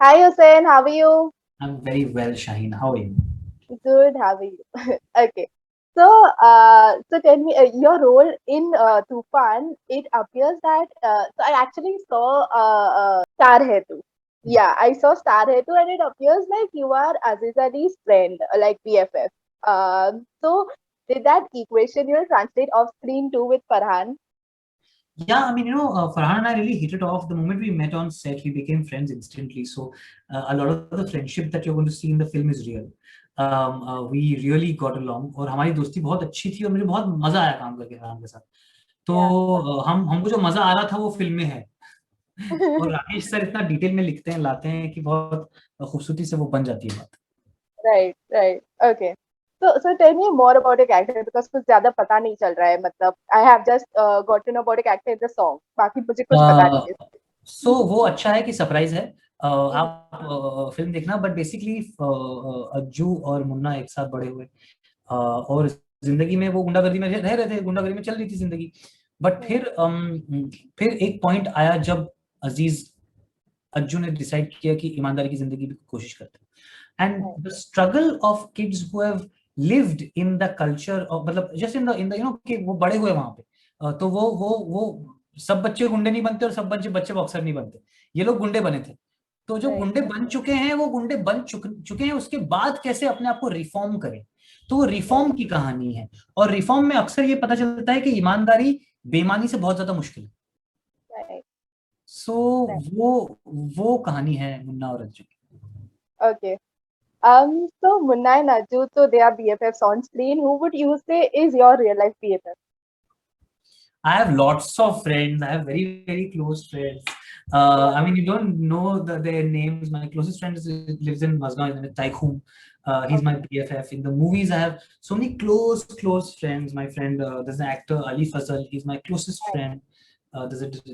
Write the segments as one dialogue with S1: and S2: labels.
S1: Hi Hussein, how are you?
S2: I'm very well, Shaheen. How are you?
S1: Good, how are you? Okay. So tell me your role in Tufan. It appears that I actually saw Star Hai Tu. Yeah, I saw Star Hai Tu, and it appears like you are Aziz Ali's friend, like BFF. So did that equation translate off screen too with Farhan?
S2: Yeah, I mean, Farhan and I really hit it off. The moment we met on set, we became friends instantly. So, a lot of the friendship that you're going to see in the film is real. We really got along और हमारी दोस्ती बहुत अच्छी थी और मुझे बहुत मजा आया काम करके फरहान के साथ. तो
S1: Yeah.
S2: हम हमको जो मजा आ रहा था वो फिल्म में है. और राकेश सर इतना डिटेल में लिखते हैं, लाते हैं कि बहुत खूबसूरती से वो बन जाती है बात.
S1: Right, right. Okay. So tell me more about your character because कुछ ज्यादा पता नहीं चल रहा है मतलब I have just got to know about your character in the song. बाकी मुझे कुछ पता नहीं है.
S2: सो वो अच्छा है कि सरप्राइज है. आप फिल्म देखना, बट बेसिकली अज्जू और मुन्ना एक साथ बड़े हुए, और जिंदगी में वो गुंडागर्दी में रह रहे थे, गुंडागर्दी में चल रही थी जिंदगी. बट फिर एक पॉइंट आया जब अजीज अज्जू ने डिसाइड किया कि ईमानदारी की जिंदगी की कोशिश करते हैं. And the struggle of kids who have lived in the culture of, मतलब जस्ट इन द कि वो बड़े हुए वहां पे. तो वो सब बच्चे गुंडे नहीं बनते और सब बच्चे बच्चे बॉक्सर नहीं बनते. ये लोग गुंडे बने थे. तो जो
S1: Right.
S2: गुंडे बन चुके हैं वो गुंडे बन चुके हैं, उसके बाद कैसे अपने आप को रिफॉर्म करें. तो वो रिफॉर्म की कहानी है. और रिफॉर्म में अक्सर ये पता चलता है कि ईमानदारी बेईमानी से बहुत ज्यादा मुश्किल है.
S1: Right.
S2: सो
S1: Right.
S2: वो वो कहानी है मुन्ना और रज्जू की.
S1: Okay. So Munna and Ajju, so they are BFFs on screen. Who would you say is your real life BFF?
S2: I have lots of friends. I have very, very close friends.
S1: Yeah.
S2: I mean, you don't know their names. My closest friend lives in Mazgaon. His name is Taikhum. He's my
S1: Okay.
S2: BFF. In the movies, I have so many close friends. My friend, there's an actor, Ali Fazal. He's my closest
S1: Right.
S2: friend.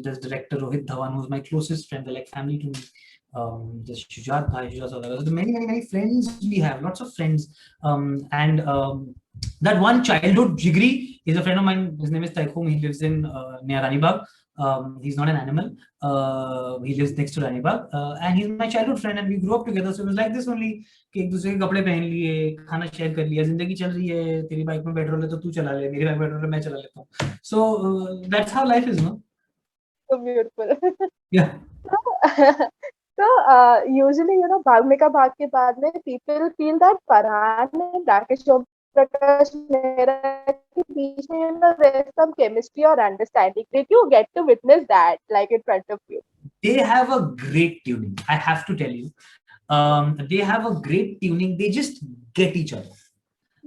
S2: There's director Rohit Dhawan, who's my closest friend. They're like family to me. There's Shujat Bhai, Shujat Saudagher. There's many friends we have. Lots of friends. And that one childhood Jigri is a friend of mine. His name is Taikhum. He lives in near Ranibagh. He's not an animal. He lives next to Ranibagh. And he's my childhood friend, and we grew up together. So it was like this only कि एक दूसरे के कपड़े पहन लिए, खाना share कर लिया, जिंदगी चल रही है, तेरी बाइक में पेट्रोल है तो तू चला ले, मेरी बाइक में पेट्रोल है मैं चला लेता हूँ. So that's how life is, no?
S1: So beautiful.
S2: Yeah.
S1: So usually, भाग मिल्खा भाग के बाद में people feel that Farhan and Rakesh Prakash Mehra के बीच में, there's some chemistry or understanding. Did you get to witness that, like in front of you?
S2: They have a great tuning, I have to tell you. They have a great tuning. They just get each other.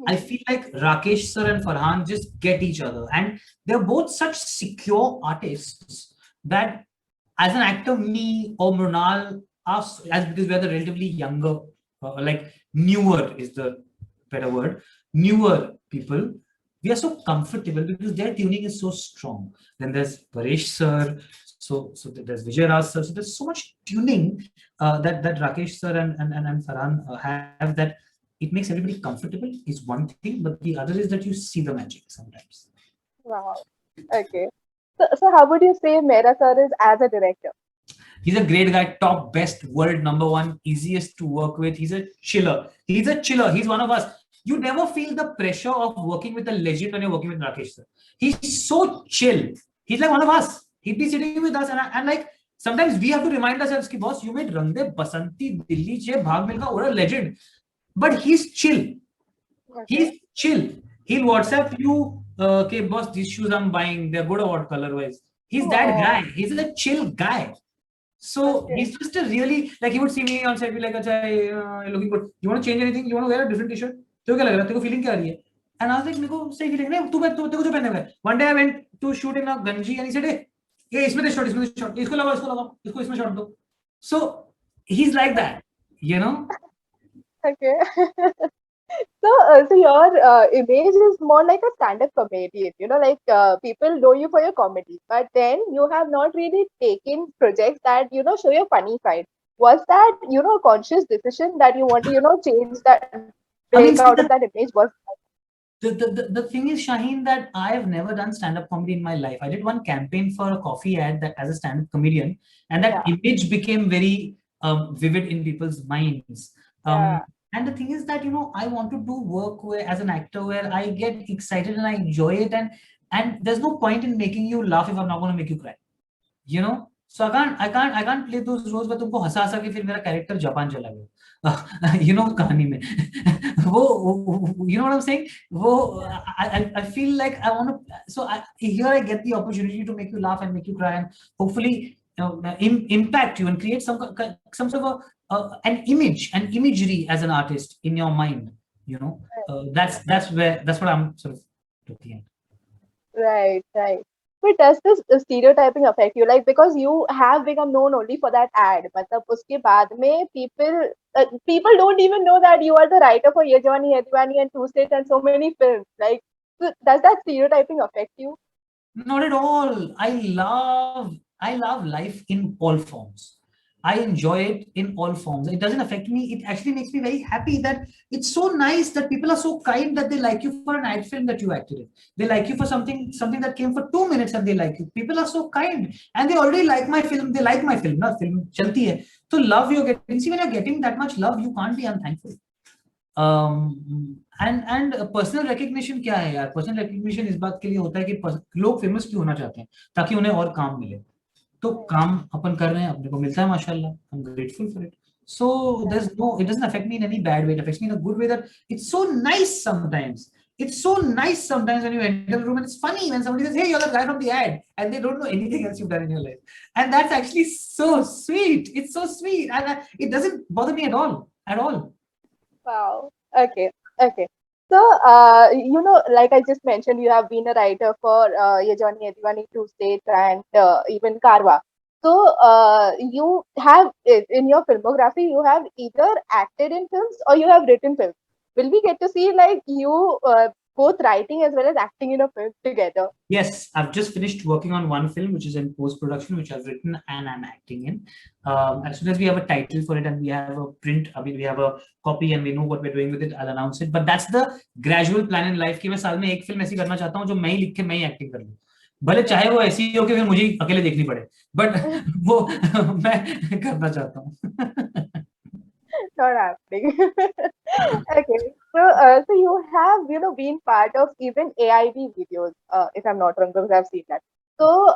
S2: I
S1: Hmm.
S2: feel like Rakesh sir and Farhan just get each other, and they're both such secure artists that, as an actor, me or Mrunal, us, as because we are the relatively younger, like newer is the better word, newer people, we are so comfortable because their tuning is so strong. Then there's Paresh sir, so there's Vijay Raj sir. So there's so much tuning that Rakesh sir and Farhan have, that it makes everybody comfortable is one thing, but the other is that you see the magic sometimes.
S1: Wow. Okay. So how would you say Mehra sir is as a director?
S2: He's a great guy, top, best, world number one, easiest to work with. He's a chiller. He's a chiller. He's one of us. You never feel the pressure of working with a legend when you're working with Rakesh sir. He's so chill. He's like one of us. He'd be sitting with us, and like sometimes we have to remind ourselves, "Ki boss, you made Rang De Basanti, Dilli Che, Bhag Milkha, what a legend." But he's chill.
S1: Okay.
S2: He's chill. He'll WhatsApp you, okay, boss, these shoes I'm buying, they're good or what color wise. He's that
S1: Oh,
S2: guy. He's a chill guy. So
S1: okay.
S2: he's just a really, like, he would see me on set, be like, "Acha, you're looking good. You want to change anything? You want to wear a different t-shirt? तेरे को क्या लग रहा है? तेरे को feeling क्या आ रही है?" And I was like, मेरे को सही feeling नहीं. तू तेरे को जो पहने हुए. One day I went to shoot in a Ganji and he said, "Hey, ये इसमें दे shot, इसमें दे shot. इसको लगाओ, इसको इसमें shot दो." So he's like that, you know.
S1: Okay. So your image is more like a stand-up comedian. Like people know you for your comedy, but then you have not really taken projects that show your funny side. Was that a conscious decision that you want to change that, break
S2: I mean,
S1: out of
S2: see,
S1: that image? Was
S2: the thing is, Shaheen, that I have never done stand-up comedy in my life. I did one campaign for a coffee ad that as a stand-up comedian, and that
S1: yeah,
S2: image became very vivid in people's minds.
S1: Yeah.
S2: And the thing is that, I want to do work where, as an actor, where I get excited and I enjoy it, and there's no point in making you laugh if I'm not going to make you cry. So I can't play those roles where तुमको हंसा हंसा के फिर मेरा character Japan चला गया कहानी में वो you know what I'm saying, वो I feel like I want to, so here I get the opportunity to make you laugh and make you cry, and hopefully impact you and create some sort of an imagery as an artist in your mind. That's what I'm sort of looking at.
S1: Right, right. But does this stereotyping affect you? Like, because you have become known only for that ad, मतलब उसके बाद में people don't even know that you are the writer for Ye Jawani Hai Diwani and Two States and so many films. Like, so does that stereotyping affect you?
S2: Not at all. I love life in all forms. I enjoy it in all forms. It doesn't affect me. It actually makes me very happy that it's so nice that people are so kind that they like you for an ad film that you acted in. They like you for something that came for 2 minutes and they like you. People are so kind and they already like my film. They like my film. Not film chalti hai. So love you're getting. See, when you're getting that much love, you can't be unthankful. And personal recognition क्या है यार? Personal recognition इस बात के लिए होता है कि लोग फेमस क्यों होना चाहते हैं, ताकि उन्हें और काम मिले. तो काम अपन कर रहे हैं, अपने को मिलता है माशाल्लाह. I am grateful for it. So it doesn't affect me in any bad way. It affects me in a good way, that it's so nice sometimes. It's so nice sometimes when you enter the room and it's funny when somebody says, "Hey, you're the guy from the ad," and they don't know anything else you've done in your life. And that's actually so sweet. It's so sweet. And it doesn't bother me at all. At all.
S1: Wow. Okay. Okay. So, like I just mentioned, you have been a writer for Ye Jawani Hai Diwani, Two States, and even Karwa. So, you have in your filmography, you have either acted in films or you have written films. Will we get to see like you both writing as well as acting in a film together?
S2: Yes, I've just finished working on one film, which is in post-production, which I've written and I'm acting in. As soon as we have a title for it and we have a print, I mean, we have a copy and we know what we're doing with it, I'll announce it. But that's the gradual plan in life कि मैं साल में एक film ऐसी करना चाहता हूँ जो मैं ही लिख के मैं ही एक्टिंग कर लूँ. भले चाहे वो ऐसी हो कि फिर मुझे अकेले देखनी पड़े, बट वो मैं करना चाहता हूँ.
S1: Not happening. Okay, so you have been part of even AIB videos, if I'm not wrong, because I've seen that. So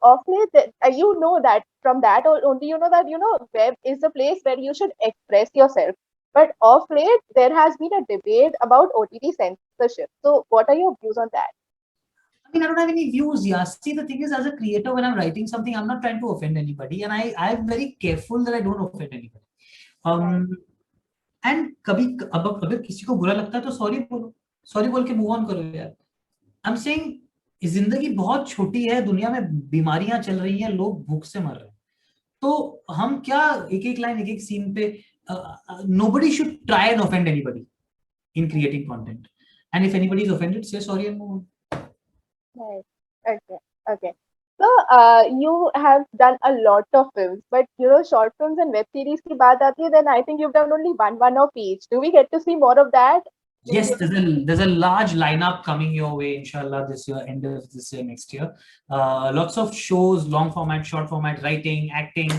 S1: of late, you know that from that only you know that web is a place where you should express yourself. But of late, there has been a debate about OTT censorship. So what are your views on that?
S2: I mean, I don't have any views. Yeah. See, the thing is, as a creator, when I'm writing something, I'm not trying to offend anybody, and I'm very careful that I don't offend anybody. And कभी अब अगर किसी को बुरा लगता है तो sorry बोल के मूव ऑन करो यार. आई एम सेइंग जिंदगी बहुत छोटी है, दुनिया में बीमारियां चल रही हैं, लोग भूख से मर रहे हैं. तो हम क्या एक एक लाइन एक एक सीन पे, nobody should try and offend anybody in creating content, and if anybody is offended, say sorry and move on.
S1: Right. Okay. Okay. So, you have done a lot of films, but short films and web series की बात आती है, then I think you've done only one of each. Do we get to see more of that?
S2: Yes, there's a large lineup coming your way, inshallah, this year, end of this year, next year. Lots of shows, long format, short format, writing, acting.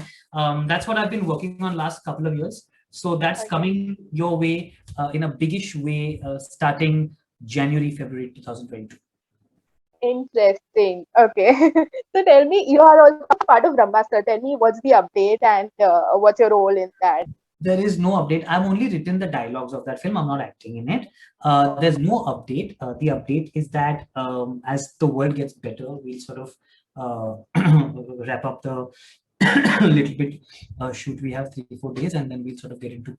S2: That's what I've been working on last couple of years. So that's coming your way in a biggish way, starting January, February 2022.
S1: Interesting. Okay. So tell me, you are also part of Brahmastra. Tell me what's the update and what's your role in that?
S2: There is no update. I've only written the dialogues of that film. I'm not acting in it. There's no update. The update is that as the world gets better, we'll sort of wrap up the little bit shoot we have 3-4 days, and then we'll sort of get into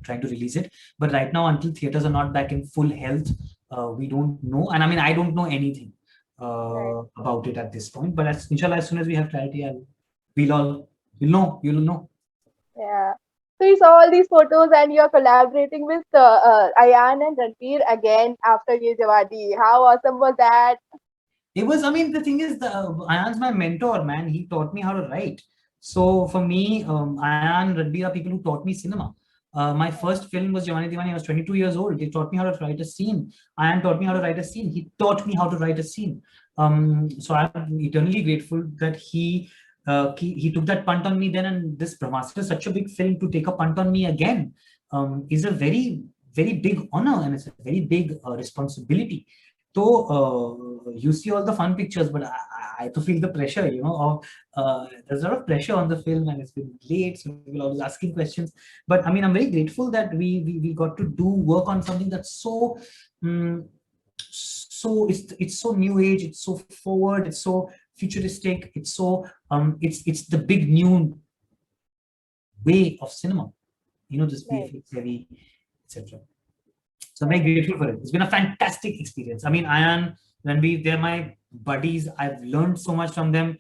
S2: trying to release it. But right now, until theaters are not back in full health, we don't know. And I mean, I don't know anything about it at this point. But inshallah, as soon as we have clarity, you'll know.
S1: Yeah. So you saw all these photos and you're collaborating with Ayan and Ranveer again after Ye Jawani. How awesome was that?
S2: It was, I mean, the thing is, Ayan's my mentor, man. He taught me how to write. So for me, Ayan, Ranveer are people who taught me cinema. My first film was Jawani Diwani. I was 22 years old. They taught me how to write a scene. Ayan taught me how to write a scene. He taught me how to write a scene. So I'm eternally grateful that he he took that punt on me then, and this Brahmastra is such a big film, to take a punt on me again is a very, very big honor, and it's a very big responsibility. So you see all the fun pictures, but I to feel the pressure, of there's a lot of pressure on the film, and it's been late, so people are always asking questions. But I mean, I'm very grateful that we got to do work on something that's so it's so new age, it's so forward, it's so futuristic, it's so it's the big new way of cinema, this
S1: Right.
S2: VFX heavy, etc. So I'm very grateful for it. It's been a fantastic experience. I mean, Ayan, they're my buddies. I've learned so much from them,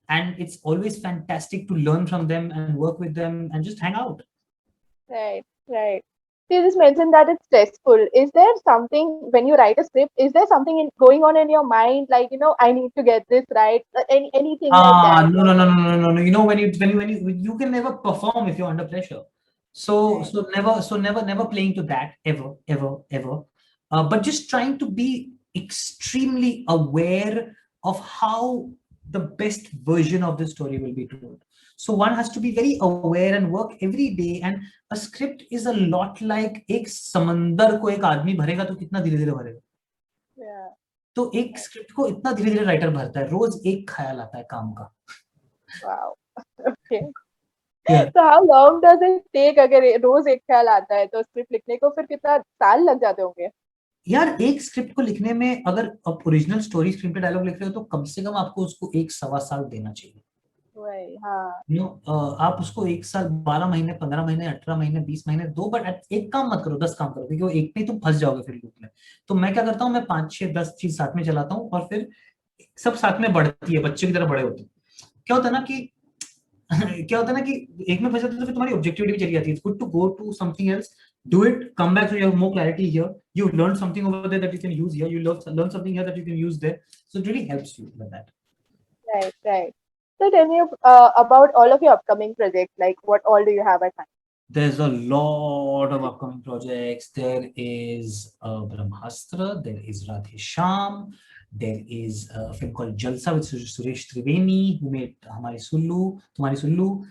S2: and it's always fantastic to learn from them and work with them and just hang out.
S1: Right, right. So you just mentioned that it's stressful. Is there something when you write a script? Is there something going on in your mind, like I need to get this right? Anything like that?
S2: No, no, no, no, no, no, no. When you can never perform if you're under pressure. So
S1: Right.
S2: never playing to that ever, ever, ever. But just trying to be extremely aware of how the best version of the story will be told. So one has to be very aware and work every day. And a script is a lot like एक समंदर को एक आदमी भरेगा तो कितना धीरे धीरे भरेगा.
S1: Yeah.
S2: तो एक स्क्रिप्ट को इतना धीरे धीरे राइटर भरता है, रोज एक ख्याल आता है काम का.
S1: Wow. Okay.
S2: Yeah.
S1: So how long does it take अगर रोज एक ख्याल आता है तो स्क्रिप्ट लिखने को फिर कितना साल लग जाते होंगे?
S2: यार एक स्क्रिप्ट को लिखने में अगर आप ओरिजिनल स्टोरी स्क्रीन पे डायलॉग लिख रहे हो तो कम से कम आपको उसको 1 सवा साल देना चाहिए.
S1: वही, हाँ.
S2: आप उसको 1 साल, 12 महीने, 15 महीने, 18 महीने, 20 महीने दो, बट एक काम मत करो, 10 काम करो, क्योंकि वो एक में तुम फंस जाओगे फिर लूप में. तो मैं क्या करता हूँ, मैं 5 6 10 चीज साथ में चलाता हूँ, और फिर सब साथ में बढ़ती है, बच्चे की तरह बड़े होते हैं. क्या होता है ना कि क्या होता है ना कि एक में फंस जाते हो तो फिर तुम्हारी ऑब्जेक्टिविटी भी चली जाती है. It's good to go to something else, do it, come back, so you have more clarity here, you learn something over there that you can use here, you learn something here that you can use there, so it really helps you with that.
S1: Right, right. So tell me about all of your upcoming projects. Like, what all do you have at hand?
S2: There's a lot of upcoming projects. There is Brahmastra, there is Radhe Shyam, there is a film called Jalsa with Suresh Triveni, who made Tumhari Sullu.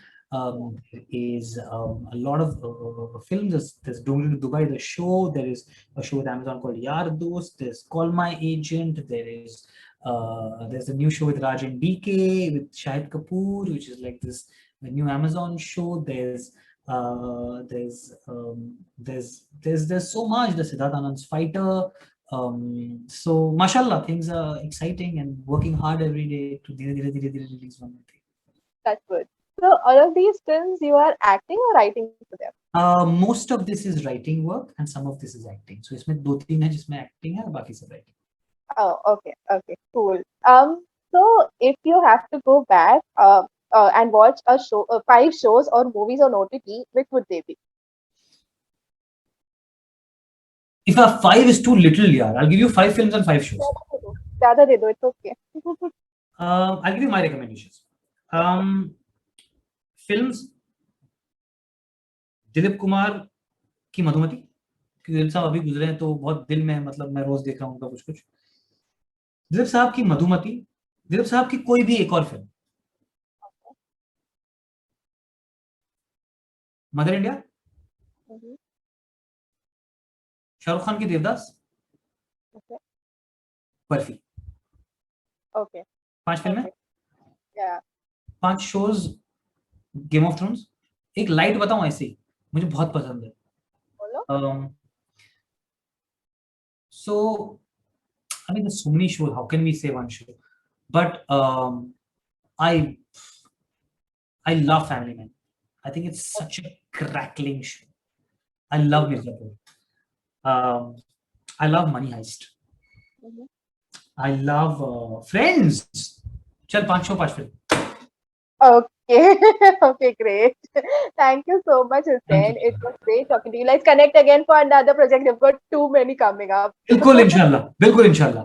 S2: There is a lot of films. There's Dongri to Dubai, the show. There is a show with Amazon called Yaar Dost. There's Call My Agent. There's a new show with Raj and DK with Shahid Kapoor, which is like this a new Amazon show. There's so much. The Siddharth Anand's Fighter. So mashallah, things are exciting, and working hard every day to dhire release one more thing.
S1: That's good. So all of these films, you are acting or writing for them?
S2: Most of this is writing work, and some of this is acting. So इसमें 2-3 है जिसमें acting है, और बाकी सब writing.
S1: Oh, okay, okay, cool. So if you have to go back and watch a show, 5 shows or movies on OTT, which would they be?
S2: If 5 is too little, yaar, I'll give you 5 films and 5 shows.
S1: ज़्यादा दे दो, it's okay.
S2: I'll give you my recommendations. Films, Dilip Kumar की मधुमती, क्योंकि दिलीप साहब अभी गुजरे हैं तो बहुत दिल में, मतलब मैं रोज देख रहा हूँ उनका कुछ कुछ. दिलीप साहब की मधुमती, दिलीप साहब की कोई भी एक और film, mother India, Shahrukh Khan की देवदास,
S1: Okay.
S2: बर्फी.
S1: Okay.
S2: 5 फिल्में,
S1: Yeah.
S2: 5 shows. Game of thrones, एक लाइट बताऊं ऐसे ही, मुझे बहुत पसंद है.
S1: बोलो.
S2: So I mean, there's so many shows. How can we say one show? But I love Family Man. I think it's such a crackling show. I love Mirzapur. I love Money Heist. I love Friends. Chal 5 show 5 film.
S1: Okay. Okay, great. Thank you so much, Hussain. It was great talking to you. Let's connect again for another project. We've got too many coming up.
S2: बिल्कुल इंशाल्लाह, बिल्कुल इंशाल्लाह.